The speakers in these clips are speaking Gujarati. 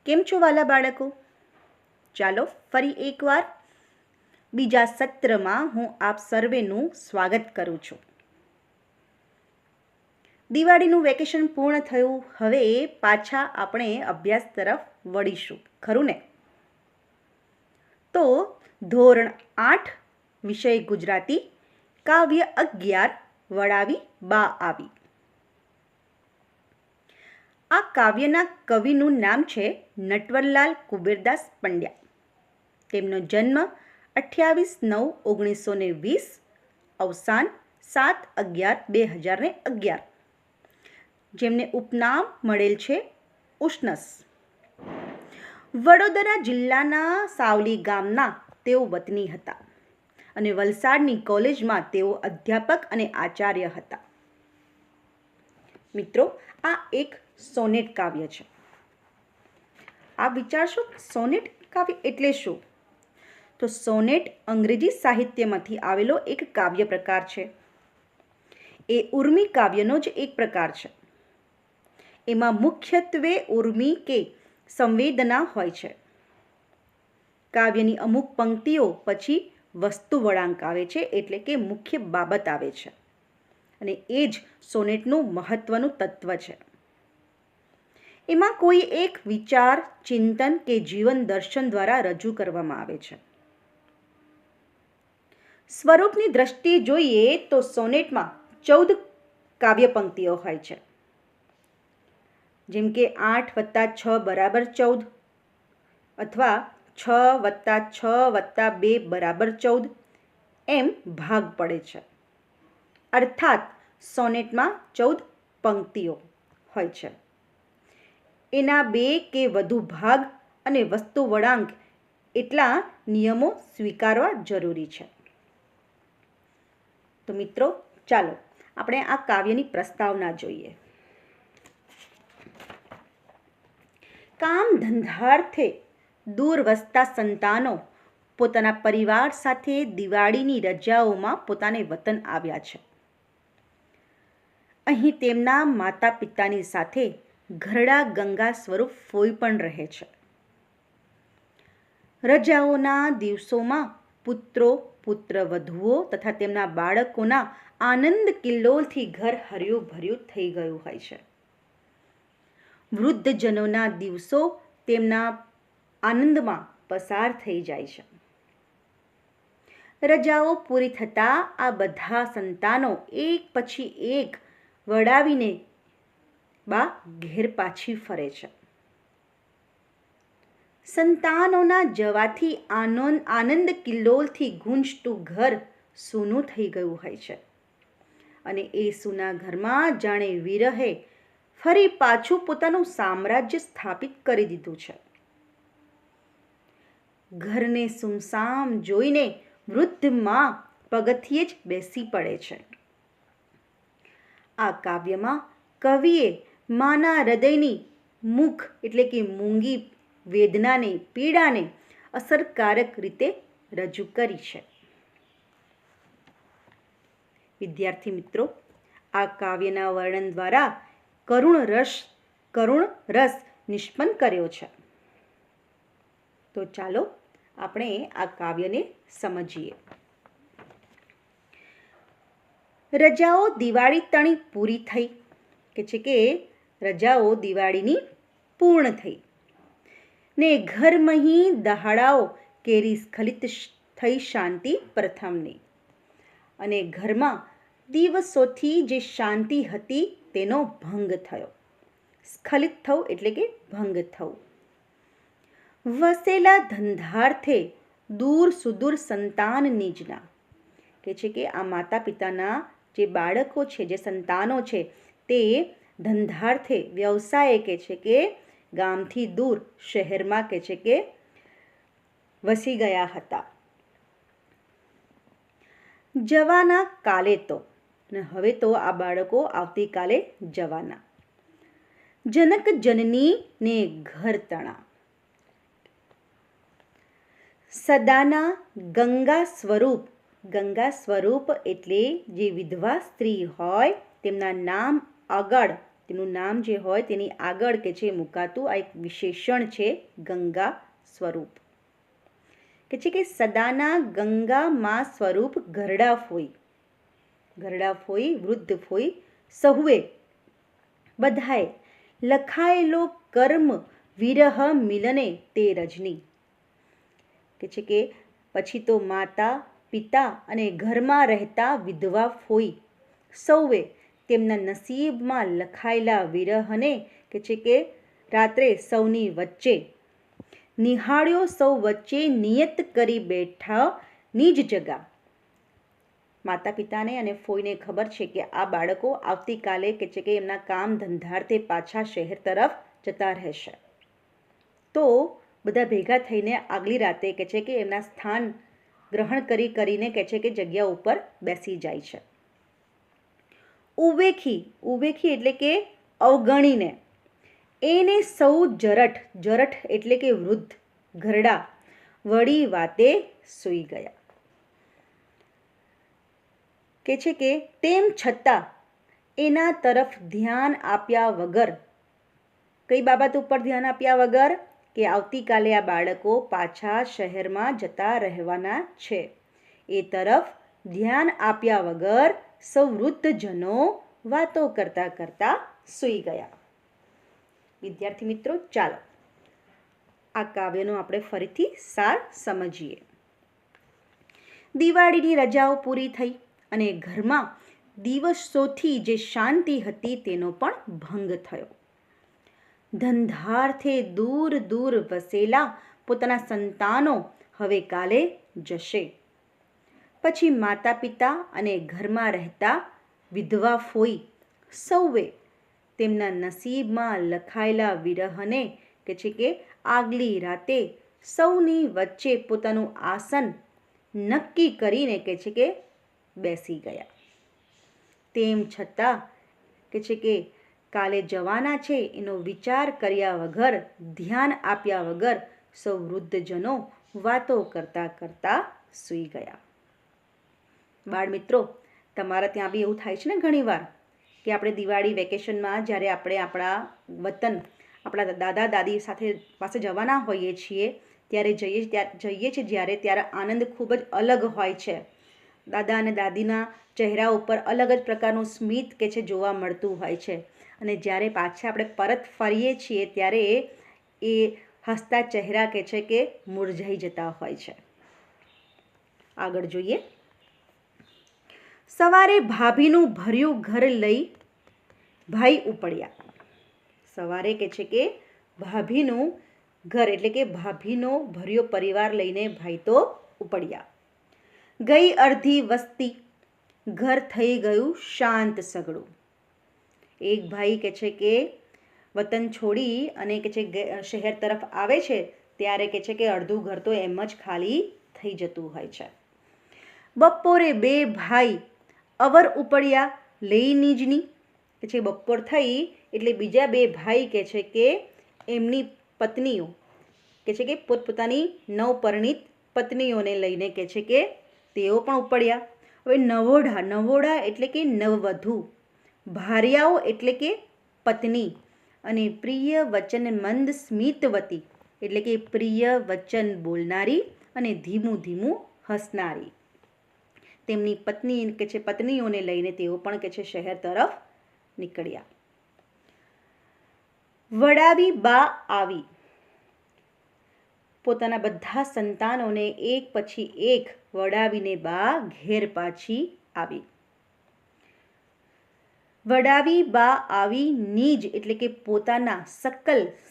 કેમ છો વાલા બાળકો? ચાલો ફરી એકવાર બીજા સત્રમાં હું આપ સર્વેનું સ્વાગત કરું છું. દિવાળીનું વેકેશન પૂર્ણ થયું, હવે પાછા આપણે અભ્યાસ તરફ વળીશું, ખરું ને? તો ધોરણ 8 વિષય ગુજરાતી, કાવ્ય 11 વડાવી બા આવી. આ કાવ્યના કવિનું નામ છે નટવરલાલ કુબેરદાસ પંડ્યા. તેમનો જન્મ 28/9/1920, અવસાન 7/11/2011. જેમને ઉપનામ મળેલ છે ઉષ્ણસ. વડોદરા જિલ્લાના સાવલી ગામના તેઓ વતની હતા અને વલસાડની કોલેજમાં તેઓ અધ્યાપક અને આચાર્ય હતા. મિત્રો, આ એક સોનેટ કાવ્ય છે. આપ વિચારશો સોનેટ કાવ્ય એટલે શું? તો સોનેટ અંગ્રેજી સાહિત્યમાંથી આવેલો એક કાવ્ય પ્રકાર છે. એ ઉર્મી કાવ્યનો જ એક પ્રકાર છે. એમાં મુખ્યત્વે ઉર્મી કે સંવેદના હોય છે. કાવ્યની અમુક પંક્તિઓ પછી વસ્તુ વળાંક આવે છે, એટલે કે મુખ્ય બાબત આવે છે, અને એ જ સોનેટનું મહત્વનું તત્વ છે. એમાં કોઈ એક વિચાર, ચિંતન કે જીવન દર્શન દ્વારા રજૂ કરવામાં આવે છે. સ્વરૂપની દ્રષ્ટિએ જોઈએ તો સોનેટમાં 14 કાવ્ય પંક્તિઓ હોય છે. જેમ કે 8 + 6 = 14, અથવા 6 + 6 + 2 = 14 એમ ભાગ પડે છે. અર્થાત સોનેટમાં 14 પંક્તિઓ હોય છે. એના 2 કે વધુ ભાગ અને વસ્તુ વળાંક એટલા નિયમો સ્વીકારવા જરૂરી છે. તો મિત્રો, ચાલો આપણે આ કાવ્યની પ્રસ્તાવના જોઈએ. કામ ધંધાર્થે દૂર વસતા સંતાનો પોતાના પરિવાર સાથે દિવાળીની રજાઓમાં પોતાને વતન આવ્યા છે. અહીં તેમના માતા પિતાની સાથે ઘરડા ગંગા સ્વરૂપ ફોઈ પણ રહે છે. રજાઓના દિવસોમાં પુત્રો, પુત્રવધુઓ તથા તેમના બાળકોના આનંદ કિલ્લોલથી ઘર હર્યું ભર્યું થઈ ગયું હોય છે. વૃદ્ધજનોના દિવસો તેમના આનંદમાં પસાર થઈ જાય છે. રજાઓ પૂરી થતાં આ બધા સંતાનો એક પછી એક વડાવીને બા ઘેર પાછી ફરે છે. સંતાનોના જવાથી આનંદ કિલ્લોલથી ગુંજતું ઘર સૂનું થઈ ગયું હોય છે, અને એ સૂના ઘરમાં જાણે વિરહે ફરી પાછું પોતાનું સામ્રાજ્ય સ્થાપિત કરી દીધું છે. ઘરને સુમસામ જોઈને વૃદ્ધ માં પગથિયે જ બેસી પડે છે. આ કાવ્યમાં કવિએ માના હૃદયની મુખ એટલે કે મૂંગી વેદનાને, પીડાને અસરકારક રીતે રજૂ કરી છે. વિદ્યાર્થી મિત્રો, આ કાવ્યના વર્ણન દ્વારા કરુણ રસ નિષ્પન્ન કર્યો છે. તો ચાલો આપણે આ કાવ્યને સમજીએ. રજાઓ દિવાળી તણી પૂરી થઈ, કે છે કે રજાઓ દિવાળીની પૂર્ણ થઈ ને ઘરમહી દહાડાઓ કેરી સ્ખલિત થઈ શાંતિ પ્રથમની. અને ઘરમાં દિવસોથી જે શાંતિ હતી તેનો ભંગ થયો. સ્ખલિત થવું એટલે કે ભંગ થવું. વસેલા ધંધાર્થે દૂર સુદૂર સંતાન નિજના, કે છે કે આ માતા પિતાના જે બાળકો છે, જે સંતાનો છે, તે ધંધાર્થે વ્યવસાય કે છે કે ગામથી દૂર શહેરમાં કે છે કે વસી ગયા હતા. જવાના કાલે તો, અને હવે તો આ બાળકો આવતીકાલે જવાના. જનક જનની ને ઘર તણા. સદાના ગંગા સ્વરૂપ. ગંગા સ્વરૂપ એટલે જે વિધવા સ્ત્રી હોય તેમના નામ આગળ તેનું નામ જે હોય તેની આગળ કે છે મુકાતું આ એક વિશેષણ છે ગંગા સ્વરૂપ. કે છે કે સદાના ગંગા માં સ્વરૂપ ઘરડા ફોઈ વૃદ્ધ ફોઈ સહુએ બધાએ લખાયેલો કર્મ વિરહ મિલને તે રજની. કે છે કે પછી તો માતા પિતા અને ઘરમાં રહેતા વિધવા ફોઈ સૌએ તેમના નસીબમાં લખાયેલા વિરહને કે છે કે રાત્રે સૌની વચ્ચે નિહાળ્યો, સૌ વચ્ચે નિયત કરી બેઠા નિજ જગા. માતા પિતાને અને ફોઈને ખબર છે કે આ બાળકો આવતીકાલે કે છે કે એમના કામ ધંધાર્થે પાછા શહેર તરફ જતા રહેશે. તો બધા ભેગા થઈને આગલી રાતે કે છે કે એમના સ્થાન ગ્રહણ કરીને કે છે કે જગ્યા ઉપર બેસી જાય છે. ઉવેખી એટલે કે અવગણીને એને સૌ જરઠ એટલે કે વૃદ્ધ ઘરડા વળી વાતે સૂઈ ગયા. કે છે કે તેમ છતાં એના તરફ ધ્યાન આપ્યા વગર, કઈ બાબત ઉપર ધ્યાન આપ્યા વગર કે આવતીકાલે આ બાળકો પાછા શહેરમાં જતા રહેવાના છે એ તરફ ધ્યાન આપ્યા વગર સૌ વૃદ્ધજનો વાતો કરતા કરતા સૂઈ ગયા. વિદ્યાર્થી મિત્રો, ચાલો આ કાવ્યનો આપણે ફરીથી સાર સમજીએ. દિવાળીની રજાઓ પૂરી થઈ અને ઘરમાં દિવસોથી જે શાંતિ હતી તેનો પણ ભંગ થયો. ધંધાર્થે દૂર દૂર વસેલા પોતાના સંતાનો હવે કાલે જશે. પછી માતા પિતા અને ઘરમાં રહેતા વિધવા ફોઈ સૌએ તેમના નસીબમાં લખાયેલા વિરહને કે છે કે આગલી રાતે સૌની વચ્ચે પોતાનું આસન નક્કી કરીને કે છે કે બેસી ગયા. તેમ છતાં કે છે કે કાલે જવાના છે એનો વિચાર કર્યા વગર, ધ્યાન આપ્યા વગર સૌ વૃદ્ધજનો વાતો કરતા કરતા સૂઈ ગયા. બાળ મિત્રો, તમારા ત્યાં બી એવું થાય છે ને ઘણીવાર કે આપણે દિવાળી વેકેશનમાં જ્યારે આપણે આપણા વતન, આપણા દાદા દાદી પાસે જવાના હોઈએ છીએ ત્યારે જઈએ છીએ ત્યારે આનંદ ખૂબ જ અલગ હોય છે. દાદા અને દાદીના ચહેરા ઉપર અલગ જ પ્રકારનું સ્મિત કે છે જોવા મળતું હોય છે. અને જ્યારે પાછા આપણે પરત ફરીએ છીએ ત્યારે એ હસતા ચહેરા કે છે કે મુરઝાઈ જતા હોય છે. આગળ જોઈએ. સવારે ભાભીનું ભર્યું ઘર લઈ ભાઈ ઉપડ્યા. સવારે કે છે કે ભાભીનું ઘર એટલે કે ભાભીનો ભર્યો પરિવાર લઈને ભાઈ તો ઉપડ્યા. ગઈ અડધી વસ્તી ઘર થઈ ગયું શાંત સઘળું. એક ભાઈ કે છે કે વતન છોડી અને કે છે શહેર તરફ આવે છે ત્યારે કે છે કે અડધું ઘર તો એમ જ ખાલી થઈ જતું હોય છે. બપોરે બે ભાઈ અવર ઉપડ્યા લઈ નીજની. કે છે બપોર થઈ એટલે બીજા બે ભાઈ કે છે કે એમની પત્નીઓ કે છે કે પોતપોતાની નવપરિણીત પત્નીઓને લઈને કે છે કે તેઓ પણ ઉપડ્યા. હવે નવોડા એટલે કે નવવધુ, ભાર્યાઓ એટલે કે પત્ની અને પ્રિય વચન મંદ સ્મિતવતી એટલે કે પ્રિય વચન બોલનારી અને ધીમું ધીમું હસનારી તેમની પત્ની કે છે પત્નીઓને લઈને તેઓ પણ કે છે શહેર તરફ નીકળ્યા. વડાવી બા આવી. પોતાના બધા સંતાનોને એક પછી એક વડાવીને બા ઘેર પાછી આવી. વડાવી બા આવી નિજ એટલે કે પોતાના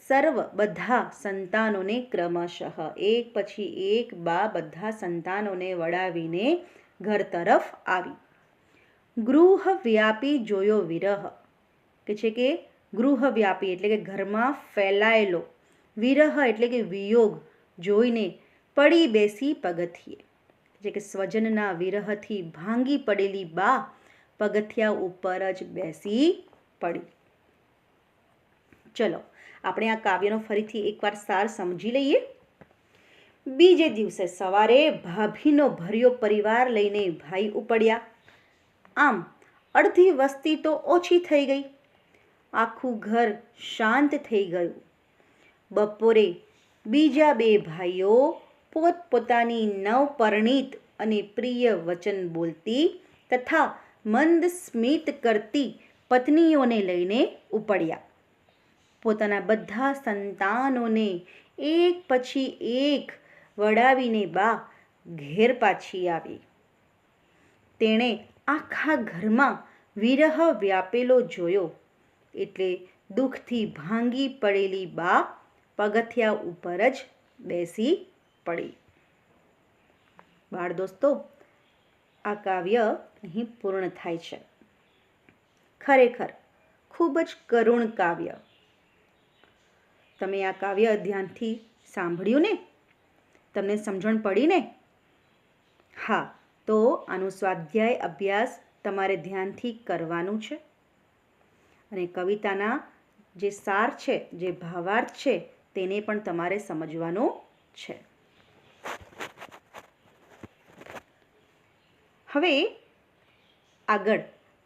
સર્વ બધા સંતાનોને ક્રમશઃ એક પછી એક બા બધા સંતાનોને વડાવીને ઘર તરફ આવી. ગૃહ વ્યાપી જોયો વિરહ. કે છે કે ગૃહ વ્યાપી એટલે કે ઘરમાં ફેલાયેલો, વિરહ એટલે કે વિયોગ જોઈને પડી બેસી પગથિયે. જે કે સ્વજનના વિરહથી ભાંગી પડેલી બા પગથિયા ઉપર જ બેસી પડી. ચલો આપણે આ કાવ્યનો ફરીથી એકવાર સાર સમજી લઈએ. બીજે દિવસે સવારે ભાભીનો ભર્યો પરિવાર લઈને ભાઈ ઉપડ્યા. આમ અડધી વસ્તી તો ઓછી થઈ ગઈ. આખું ઘર શાંત થઈ ગયું. બપોરે બીજા બે ભાઈઓ પોતપોતાની નવપરણિત અને પ્રિય વચન બોલતી તથા મંદ સ્મિત કરતી પત્નીઓને લઈને ઉપડ્યા. પોતાના બધા સંતાનોને એક પછી એક વડાવીને બા ઘેર પાછી આવી. તેણે આખા ઘરમાં વિરહ વ્યાપેલો જોયો એટલે દુઃખથી ભાંગી પડેલી બા પગથિયા ઉપર જ બેસી પડી. બાળ દોસ્તો, આ કાવ્ય અહીં પૂર્ણ થાય છે. ખરેખર ખૂબ જ કરુણ કાવ્ય. તમે આ કાવ્ય ધ્યાનથી સાંભળ્યું ને? તમને સમજણ પડી ને? હા, તો આનું સ્વાધ્યાય અભ્યાસ તમારે ધ્યાનથી કરવાનું છે અને કવિતાના જે સાર છે, જે ભાવાર્થ છે, તેને પણ તમારે સમજવાનો છે. હવે આગળ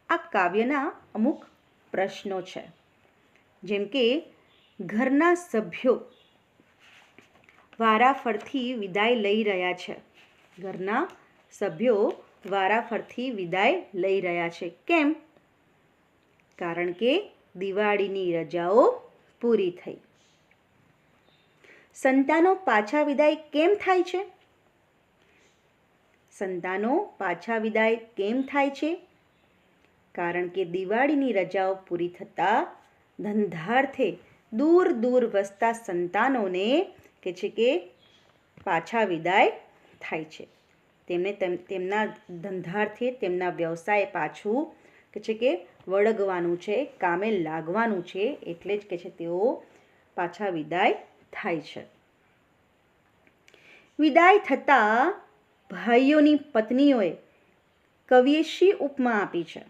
આ કાવ્યના અમુક પ્રશ્નો છે. જેમ કે ઘરના સભ્યો વારાફરથી વિદાય લઈ રહ્યા છે. ઘરના સભ્યો વારાફરથી વિદાય લઈ રહ્યા છે. કેમ? કારણ કે દિવાળીની રજાઓ પૂરી થઈ. સંતાનો પાછા વિદાય કેમ થાય છે? સંતાનો પાછા વિદાય કેમ થાય છે? કારણ કે દિવાળીની રજાઓ પૂરી થતાં ધંધાર્થે દૂર દૂર વસતા સંતાનોને કે છે કે પાછા વિદાય થાય છે. તેમને તેમના ધંધાર્થે, તેમના વ્યવસાય પાછું કે છે કે વળગવાનું છે, કામે લાગવાનું છે, એટલે જ કે છે તેઓ પાછા વિદાય થાય છે. વિદાય થતાં ભાઈઓની પત્નીઓએ કવિએ શી ઉપમા આપી છે?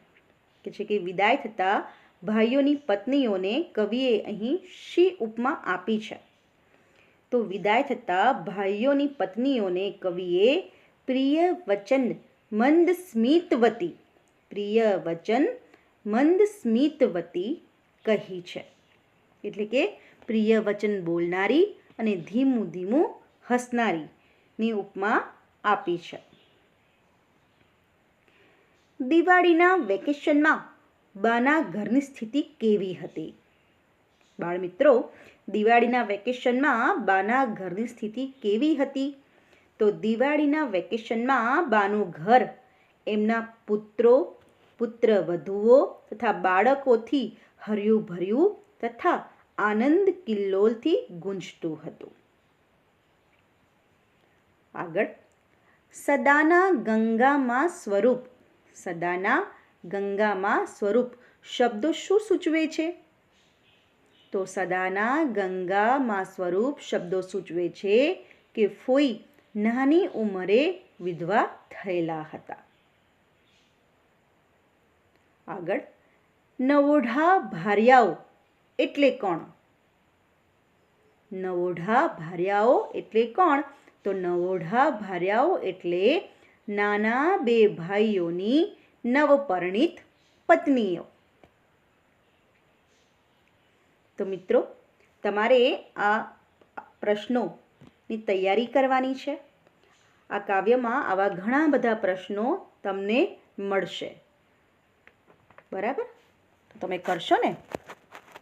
કે છે કે વિદાય થતાં ભાઈઓની પત્નીઓને કવિએ અહીં શી ઉપમા આપી છે? તો વિદાય થતાં ભાઈઓની પત્નીઓને કવિએ પ્રિય વચન મંદ સ્મિતવતી, પ્રિય વચન મંદ સ્મિતવતી કહી છે. એટલે કે પ્રિય વચન બોલનારી અને ધીમું ધીમું હસનારીની ઉપમા આપી છે. દિવાળીના વેકેશનમાં બાના ઘરની સ્થિતિ કેવી હતી? બાળમિત્રો, દિવાળીના વેકેશનમાં બાના ઘરની સ્થિતિ કેવી હતી? તો દિવાળીના વેકેશનમાં બાનું ઘર એમના પુત્રો, પુત્રવધુઓ તથા બાળકોથી હર્યું ભર્યું તથા આનંદ કિલ્લોલથી ગુંજતું હતું. આગળ સદાના ગંગામાં સ્વરૂપ, સદાના ગંગામાં સ્વરૂપ શબ્દો શું સૂચવે છે? તો સદાના ગંગામાં સ્વરૂપ શબ્દો સૂચવે છે કે ફોઈ નાની ઉંમરે વિધવા થયેલા હતા. આગળ નવોઢા ભાર્યાઓ એટલે કોણ? નવોઢા ભાર્યાઓ એટલે કોણ? તો નવોઢા ભાર્યાઓ એટલે નાના બે ભાઈઓની નવપરણિત પત્નીઓ. તો મિત્રો, તમારે આ પ્રશ્નોની તૈયારી કરવાની છે. આ કાવ્યમાં આવા ઘણા બધા પ્રશ્નો તમને મળશે. બરાબર? તો તમે કરશો ને?